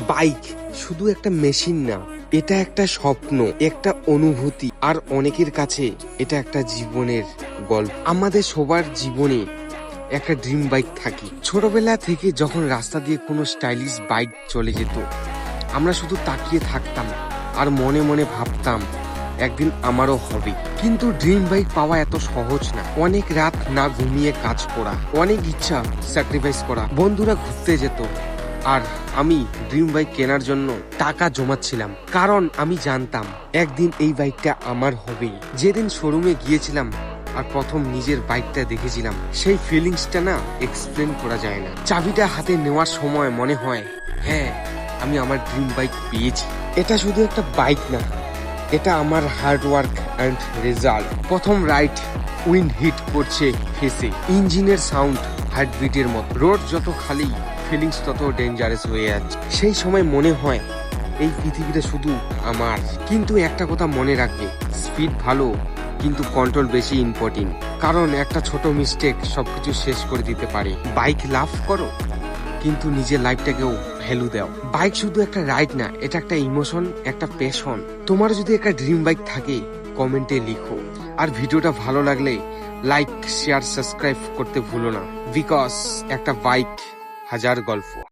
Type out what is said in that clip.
Bike শুধু একটা machine না, এটা একটা স্বপ্ন, একটা অনুভূতি, আর অনেকের কাছে এটা একটা জীবনের গল্প। আমাদের সবার জীবনে একটা ড্রিম বাইক থাকে। ছোটবেলা থেকে যখন রাস্তা দিয়ে কোনো স্টাইলিশ বাইক চলে যেত, আমরা শুধু তাকিয়ে থাকতাম আর মনে মনে ভাবতাম একদিন আমারও হবে। কিন্তু ড্রিম বাইক পাওয়া এত সহজ না। অনেক রাত না ঘুমিয়ে কাজ করা, অনেক ইচ্ছা স্যাক্রিফাইস করা, বন্ধুরা ঘুরতে যেত, আর আমি ড্রিম বাইক কেনার জন্য টাকা জমাচ্ছিলাম, কারণ আমি জানতাম একদিন এই বাইকটা আমার হবে। যেদিন শোরুমে গিয়েছিলাম আর প্রথম নিজের বাইকটা দেখেছিলাম, সেই ফিলিংসটা না এক্সপ্লেন করা যায় না। চাবিটা হাতে নেওয়ার সময় মনে হয়, হ্যাঁ, আমি আমার ড্রিম বাইক পেয়েছি। এটা শুধু একটা বাইক না, এটা আমার হার্ড ওয়ার্ক অ্যান্ড রেজাল্ট। প্রথম রাইড, উইন্ড হিট করছে ফেসে, ইঞ্জিনের সাউন্ড হার্টবিটের মতো। রোড যত খালি, ফিলিংস তত ডেঞ্জারাস হয়ে যাচ্ছে। সেই সময় মনে হয় এই পৃথিবীটা শুধু আমার। কিন্তু একটা কথা মনে রাখবে, স্পিড ভালো কিন্তু কন্ট্রোল বেশি ইম্পর্টেন্ট, কারণ একটা ছোট মিস্টেক সবকিছু শেষ করে দিতে পারে। বাইক লাভ করো কিন্তু নিজের লাইফটাকেও ভ্যালু দাও। বাইক শুধু একটা রাইড না, এটা একটা ইমোশন, একটা প্যাশন। তোমার যদি একটা ড্রিম বাইক থাকে কমেন্টে লিখো, আর ভিডিওটা ভালো লাগলে লাইক, শেয়ার, সাবস্ক্রাইব করতে ভুলো না, বিকজ একটা বাইক হাজার গল্প।